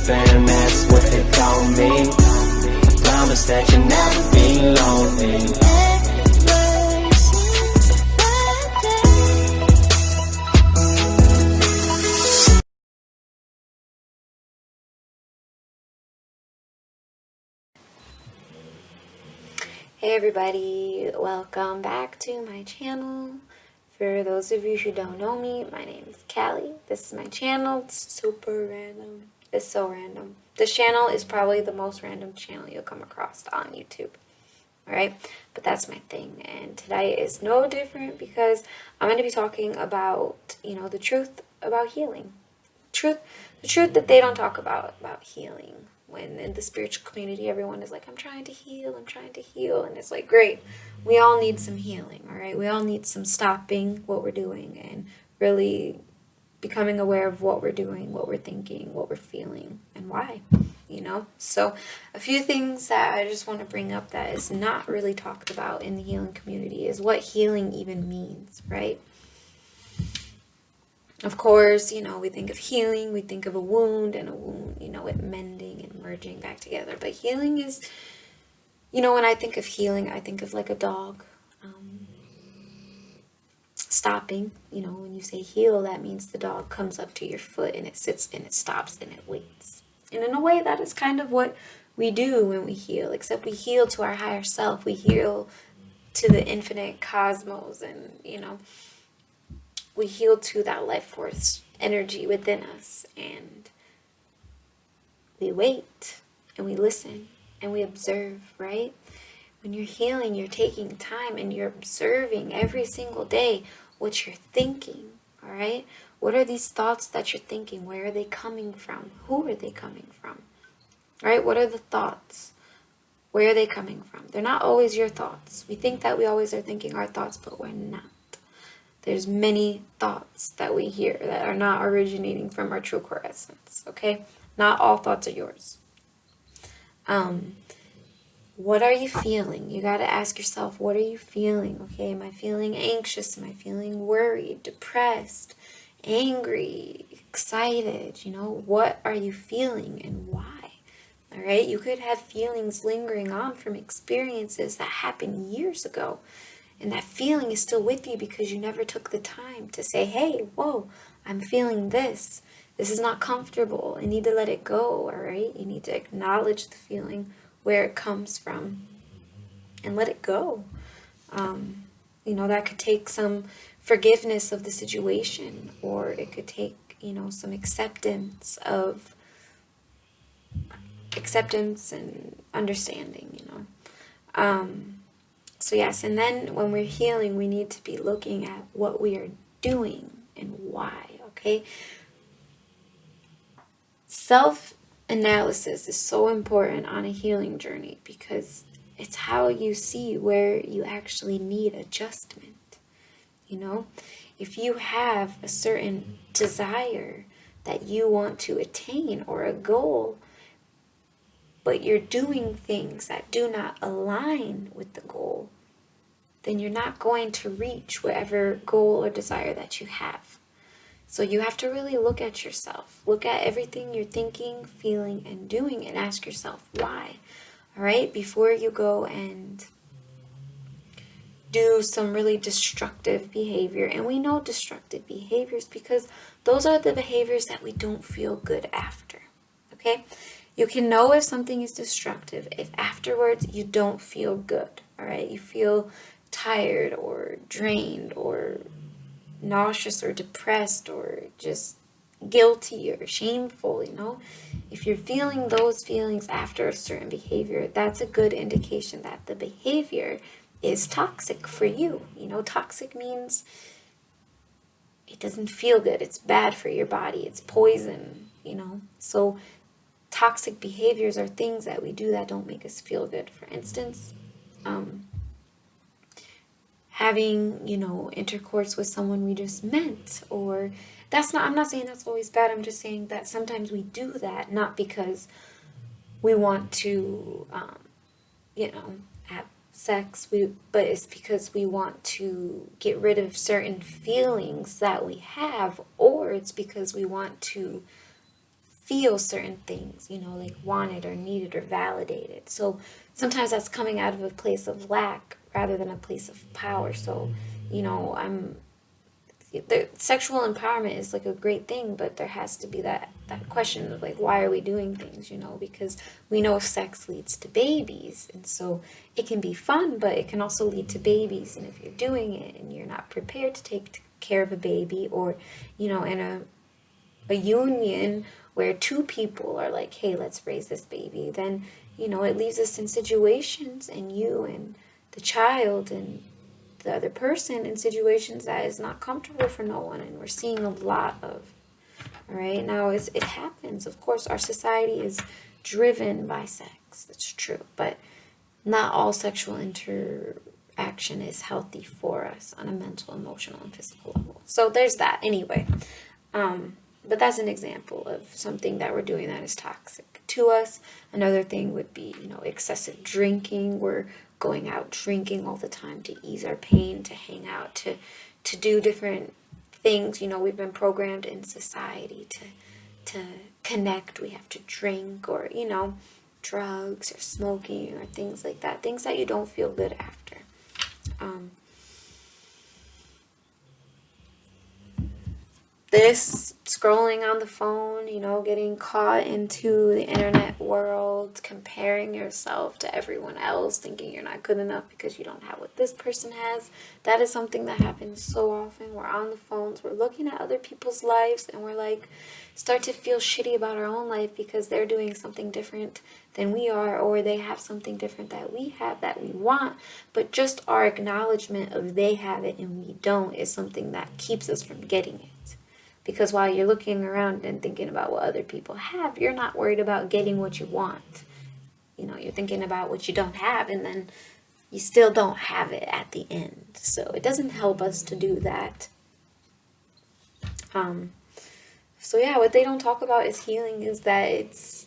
fam, that's what they call me. Promise that you'll never be lonely. Hey everybody, welcome back to my channel. For those of you who don't know me, my name is Callie. This is my channel. It's super random. It's so random. This channel is probably the most random channel you'll come across on YouTube. Alright? But that's my thing. And today is no different because I'm going to be talking about, the truth about healing. The truth that they don't talk about healing. When in the spiritual community, everyone is like, I'm trying to heal. And it's like, great. We all need some healing, all right? We all need some stopping what we're doing and really becoming aware of what we're doing, what we're thinking, what we're feeling, and why, So a few things that I just want to bring up that is not really talked about in the healing community is what healing even means, right? Of course, we think of healing, we think of a wound, and a wound, it mending and merging back together. But healing is, when I think of healing, I think of like a dog stopping. When you say heal, that means the dog comes up to your foot and it sits and it stops and it waits. And in a way, that is kind of what we do when we heal, except we heal to our higher self. We heal to the infinite cosmos and, we heal to that life force energy within us, and we wait and we listen and we observe, right? When you're healing, you're taking time and you're observing every single day what you're thinking, all right? What are these thoughts that you're thinking? Where are they coming from? Who are they coming from? All right? What are the thoughts? Where are they coming from? They're not always your thoughts. We think that we always are thinking our thoughts, but we're not. There's many thoughts that we hear that are not originating from our true core essence, okay? Not all thoughts are yours. What are you feeling? You got to ask yourself, what are you feeling, okay? Am I feeling anxious? Am I feeling worried, depressed, angry, excited? What are you feeling and why? All right? You could have feelings lingering on from experiences that happened years ago. And that feeling is still with you because you never took the time to say, hey, whoa, I'm feeling this. This is not comfortable. I need to let it go, all right? You need to acknowledge the feeling, where it comes from, and let it go. That could take some forgiveness of the situation, or it could take, some acceptance and understanding, So yes, and then when we're healing, we need to be looking at what we are doing and why, okay? Self-analysis is so important on a healing journey because it's how you see where you actually need adjustment, If you have a certain desire that you want to attain or a goal, but you're doing things that do not align with the goal, then you're not going to reach whatever goal or desire that you have. So you have to really look at yourself. Look at everything you're thinking, feeling, and doing and ask yourself why. All right? Before you go and do some really destructive behavior. And we know destructive behaviors because those are the behaviors that we don't feel good after. Okay? You can know if something is destructive if afterwards you don't feel good, all right? You feel tired or drained or nauseous or depressed or just guilty or shameful, If you're feeling those feelings after a certain behavior, that's a good indication that the behavior is toxic for you. Toxic means it doesn't feel good. It's bad for your body. It's poison, So toxic behaviors are things that we do that don't make us feel good. For instance, having, intercourse with someone we just met, or I'm not saying that's always bad. I'm just saying that sometimes we do that, not because we want to, have sex, but it's because we want to get rid of certain feelings that we have, or it's because we want to feel certain things, you know, like wanted or needed or validated. So sometimes that's coming out of a place of lack rather than a place of power. So, you know, the sexual empowerment is like a great thing, but there has to be that question of like, why are we doing things, you know, because we know sex leads to babies, and so it can be fun, but it can also lead to babies. And if you're doing it and you're not prepared to take care of a baby, or, you know, in a union where two people are like, hey, let's raise this baby, then, you know, it leaves us in situations, and you and the child and the other person, in situations that is not comfortable for no one, and we're seeing a lot of. All right, now it happens. Of course, our society is driven by sex. That's true, but not all sexual interaction is healthy for us on a mental, emotional, and physical level. So there's that. Anyway, but that's an example of something that we're doing that is toxic to us. Another thing would be, you know, excessive drinking. We're going out drinking all the time to ease our pain, to hang out, to do different things. You know, we've been programmed in society to connect. We have to drink, or, you know, drugs or smoking or things like that. Things that you don't feel good after. This scrolling on the phone, you know, getting caught into the internet world, comparing yourself to everyone else, thinking you're not good enough because you don't have what this person has. That is something that happens so often. We're on the phones, we're looking at other people's lives, and we're like, start to feel shitty about our own life because they're doing something different than we are, or they have something different that we have that we want. But just our acknowledgement of they have it and we don't is something that keeps us from getting it. Because while you're looking around and thinking about what other people have, you're not worried about getting what you want. You know, you're thinking about what you don't have, and then you still don't have it at the end. So it doesn't help us to do that. So yeah, what they don't talk about is healing, is that it's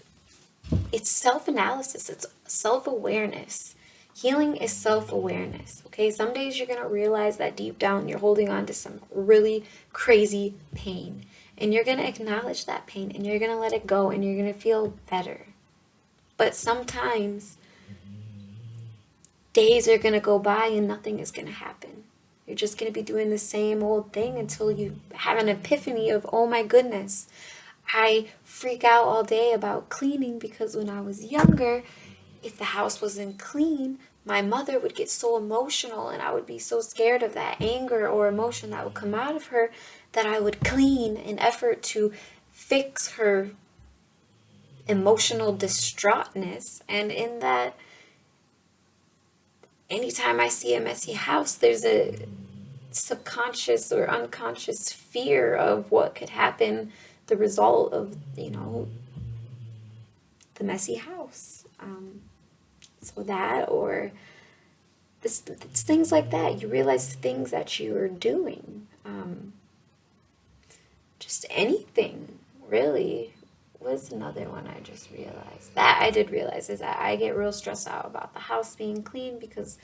self-analysis, it's self-awareness. Healing is self-awareness, okay? Some days you're going to realize that deep down you're holding on to some really crazy pain. And you're going to acknowledge that pain, and you're going to let it go, and you're going to feel better. But sometimes days are going to go by and nothing is going to happen. You're just going to be doing the same old thing until you have an epiphany of, oh my goodness, I freak out all day about cleaning because when I was younger, if the house wasn't clean, my mother would get so emotional, and I would be so scared of that anger or emotion that would come out of her that I would clean in effort to fix her emotional distraughtness. And in that, anytime I see a messy house, there's a subconscious or unconscious fear of what could happen, the result of, you know, the messy house. So that, or it's things like that. You realize things that you are doing. Just anything, really. What's another one I just realized? That I did realize is that I get real stressed out about the house being clean, because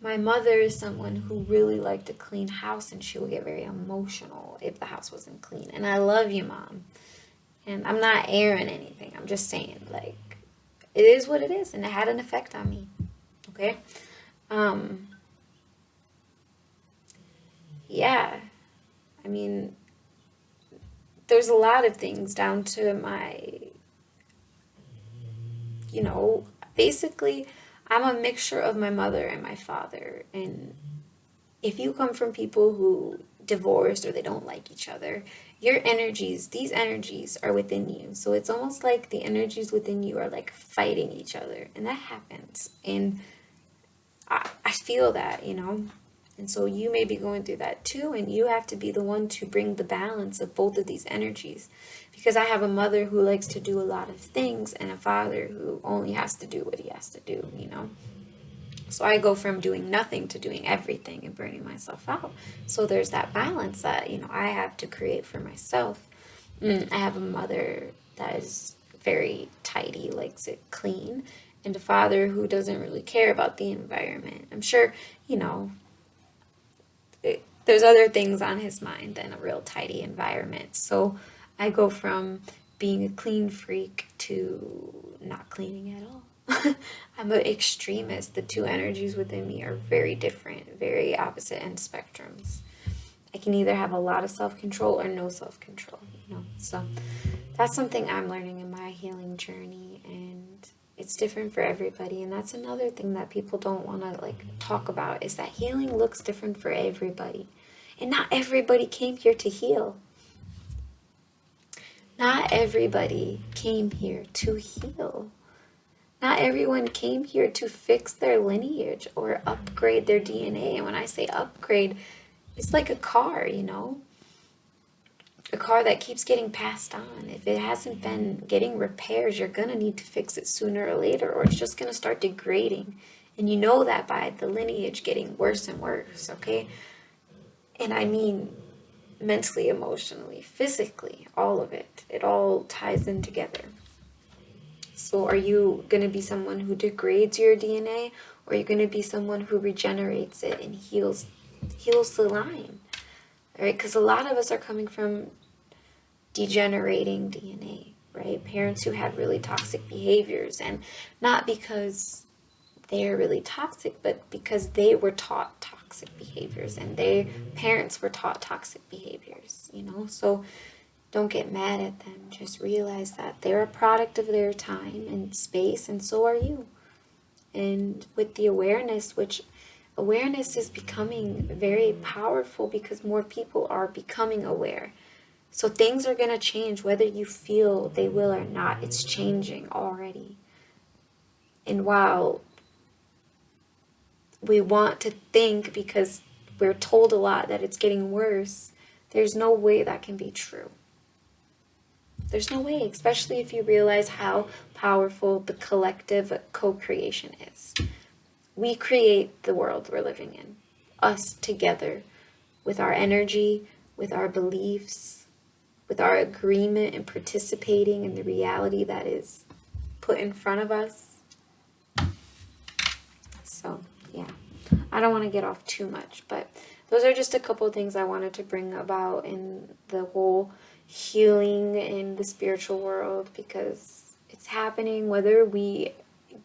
my mother is someone who really liked to clean house, and she would get very emotional if the house wasn't clean. And I love you, Mom. And I'm not airing anything. I'm just saying, like, it is what it is, and it had an effect on me. Okay? Yeah. I mean, there's a lot of things down to my, you know, basically, I'm a mixture of my mother and my father. And if you come from people who divorced or they don't like each other, your energies, these energies are within you. So it's almost like the energies within you are like fighting each other. And that happens. And I feel that, you know. And so you may be going through that too. And you have to be the one to bring the balance of both of these energies. Because I have a mother who likes to do a lot of things, and a father who only has to do what he has to do, you know. So I go from doing nothing to doing everything and burning myself out. So there's that balance that, you know, I have to create for myself. I have a mother that is very tidy, likes it clean, and a father who doesn't really care about the environment. I'm sure, you know, there's other things on his mind than a real tidy environment. So I go from being a clean freak to not cleaning at all. I'm an extremist. The two energies within me are very different, very opposite end spectrums. I can either have a lot of self-control or no self-control, So that's something I'm learning in my healing journey, and it's different for everybody. And that's another thing that people don't want to talk about, is that healing looks different for everybody. And not everybody came here to heal. Not everybody came here to heal. Not everyone came here to fix their lineage or upgrade their DNA. And when I say upgrade, it's like a car, a car that keeps getting passed on. If it hasn't been getting repairs, you're going to need to fix it sooner or later, or it's just going to start degrading. And you know that by the lineage getting worse and worse, okay? And I mean mentally, emotionally, physically, all of it. It all ties in together. So are you going to be someone who degrades your DNA, or are you going to be someone who regenerates it and heals the line? Right? Because a lot of us are coming from degenerating DNA, right? Parents who had really toxic behaviors, and not because they're really toxic, but because they were taught toxic behaviors and their parents were taught toxic behaviors, So don't get mad at them. Just realize that they're a product of their time and space, and so are you. And with the awareness, which awareness is becoming very powerful because more people are becoming aware. So things are going to change whether you feel they will or not. It's changing already. And while we want to think, because we're told a lot, that it's getting worse, there's no way that can be true. There's no way, especially if you realize how powerful the collective co-creation is. We create the world we're living in. Us together, with our energy, with our beliefs, with our agreement and participating in the reality that is put in front of us. So, yeah. I don't want to get off too much, but those are just a couple of things I wanted to bring about in the whole healing in the spiritual world, because it's happening whether we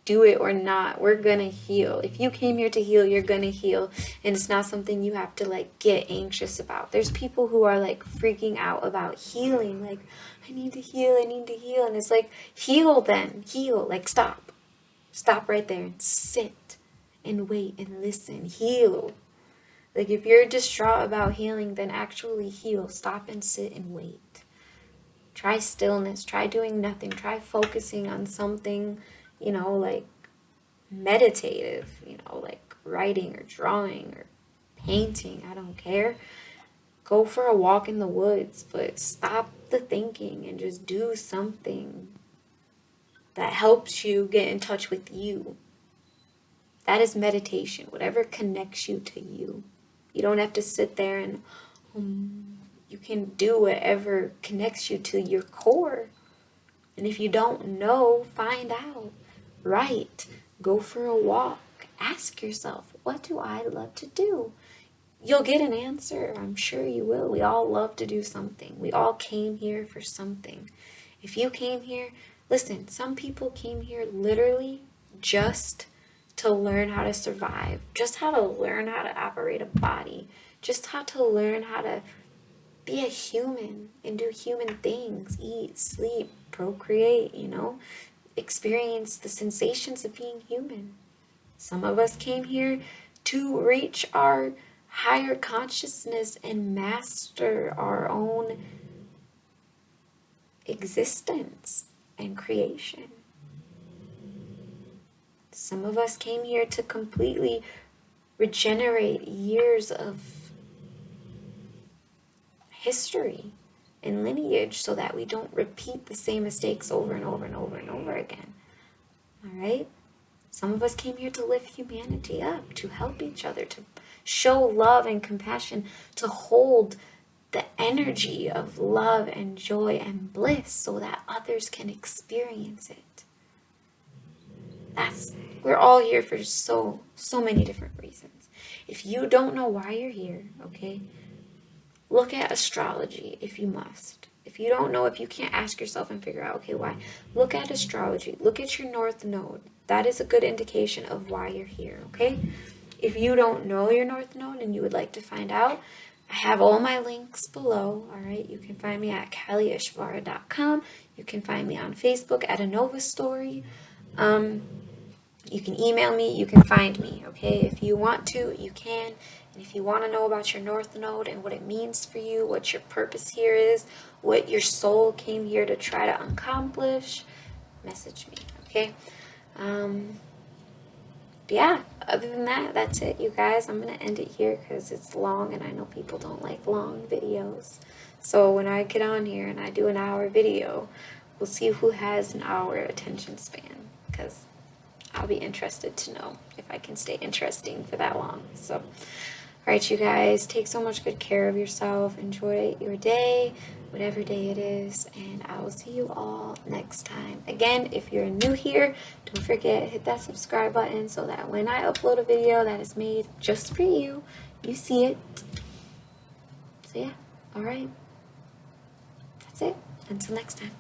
do it or not. We're gonna heal. If you came here to heal, you're gonna heal, and it's not something you have to get anxious about. There's people who are freaking out about healing, I need to heal, and it's heal then, heal, stop right there and sit and wait and listen, heal. If you're distraught about healing, then actually heal. Stop and sit and wait. Try stillness. Try doing nothing. Try focusing on something, meditative, writing or drawing or painting. I don't care. Go for a walk in the woods, but stop the thinking and just do something that helps you get in touch with you. That is meditation. Whatever connects you to you. You don't have to sit there and you can do whatever connects you to your core. And if you don't know, find out. Write. Go for a walk. Ask yourself, what do I love to do? You'll get an answer. I'm sure you will. We all love to do something. We all came here for something. If you came here, listen, some people came here literally just to learn how to survive, just how to learn how to operate a body, just how to learn how to be a human and do human things, eat, sleep, procreate, experience the sensations of being human. Some of us came here to reach our higher consciousness and master our own existence and creation. Some of us came here to completely regenerate years of history and lineage so that we don't repeat the same mistakes over and over and over and over again. All right? Some of us came here to lift humanity up, to help each other, to show love and compassion, to hold the energy of love and joy and bliss so that others can experience it. We're all here for so many different reasons. If you don't know why you're here, okay, look at astrology if you must. If you don't know, if you can't ask yourself and figure out, okay, why? Look at astrology. Look at your north node. That is a good indication of why you're here, okay? If you don't know your north node and you would like to find out, I have all my links below, all right? You can find me at Kaliishvara.com. You can find me on Facebook at Anova Story. You can email me, you can find me, okay? If you want to, you can. And if you want to know about your north node and what it means for you, what your purpose here is, what your soul came here to try to accomplish, message me, okay? Yeah, other than that, that's it, you guys. I'm going to end it here because it's long and I know people don't like long videos. So when I get on here and I do an hour video, we'll see who has an hour attention span, because I'll be interested to know if I can stay interesting for that long. So, all right, you guys, take so much good care of yourself. Enjoy your day, whatever day it is, and I will see you all next time. Again, if you're new here, don't forget, hit that subscribe button so that when I upload a video that is made just for you, you see it. So yeah, all right. That's it. Until next time.